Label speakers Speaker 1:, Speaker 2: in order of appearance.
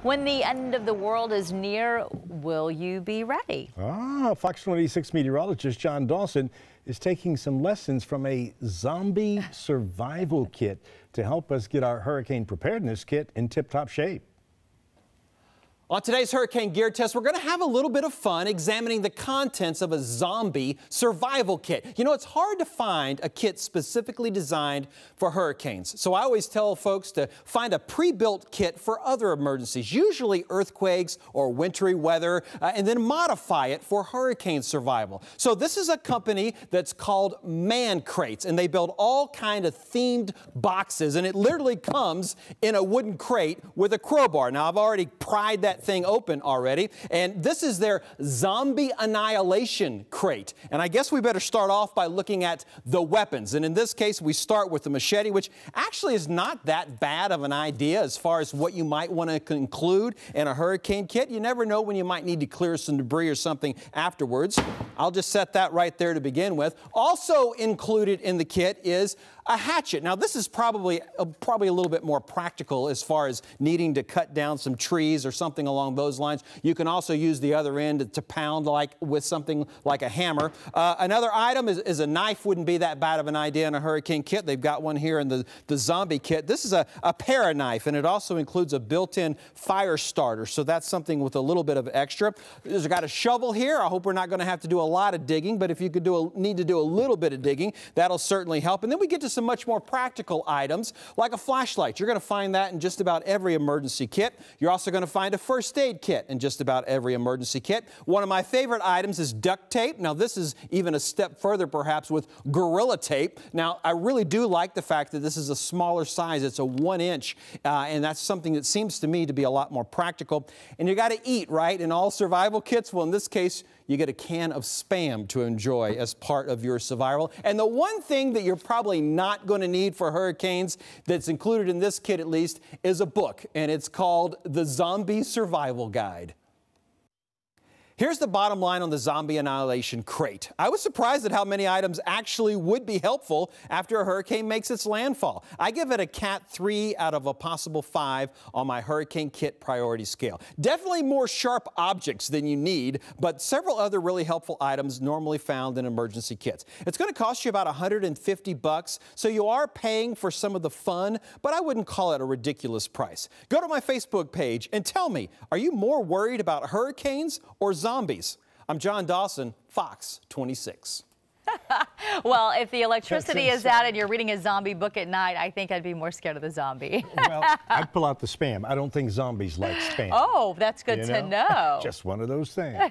Speaker 1: When the end of the world is near, will you be ready?
Speaker 2: Fox 26 meteorologist John Dawson is taking some lessons from a zombie survival kit to help us get our hurricane preparedness kit in tip-top shape.
Speaker 3: On today's Hurricane Gear Test, we're going to have a little bit of fun examining the contents of a zombie survival kit. You know, it's hard to find a kit specifically designed for hurricanes. So I always tell folks to find a pre-built kit for other emergencies, usually earthquakes or wintry weather, and then modify it for hurricane survival. So this is a company that's called Man Crates, and they build all kind of themed boxes, and it literally comes in a wooden crate with a crowbar. Now, I've already pried that thing open already, and this is their Zombie Annihilation Crate. And I guess we better start off by looking at the weapons. And in this case, we start with the machete, which actually is not that bad of an idea as far as what you might want to include in a hurricane kit. You never know when you might need to clear some debris or something afterwards. I'll just set that right there to begin with. Also included in the kit is a hatchet. Now, this is probably a little bit more practical as far as needing to cut down some trees or something along those lines. You can also use the other end to pound with something like a hammer. Another item is a knife. Wouldn't be that bad of an idea in a hurricane kit. They've got one here in the zombie kit. This is a para knife, and it also includes a built-in fire starter. So that's something with a little bit of extra. There's got a shovel here. I hope we're not going to have to do a lot of digging, but if you could need to do a little bit of digging, that'll certainly help. And then we get to some much more practical items like a flashlight. You're going to find that in just about every emergency kit. You're also going to find a first aid kit in just about every emergency kit. One of my favorite items is duct tape. Now, this is even a step further perhaps with Gorilla Tape. Now, I really do like the fact that this is a smaller size. It's a 1 inch, and that's something that seems to me to be a lot more practical. And you got to eat, right? In all survival kits, well, in this case, you get a can of Spam to enjoy as part of your survival. And the one thing that you're probably not going to need for hurricanes that's included in this kit at least is a book, and it's called The Zombie Survival Guide. Here's the bottom line on the Zombie Annihilation Crate. I was surprised at how many items actually would be helpful after a hurricane makes its landfall. I give it a Cat 3 out of a possible 5 on my hurricane kit priority scale. Definitely more sharp objects than you need, but several other really helpful items normally found in emergency kits. It's going to cost you about $150, so you are paying for some of the fun, but I wouldn't call it a ridiculous price. Go to my Facebook page and tell me, are you more worried about hurricanes or zombies? I'm John Dawson, Fox 26.
Speaker 1: Well, if the electricity is out and you're reading a zombie book at night, I think I'd be more scared of the zombie.
Speaker 2: Well, I'd pull out the Spam. I don't think zombies like Spam.
Speaker 1: Oh, that's good to know.
Speaker 2: Just one of those things.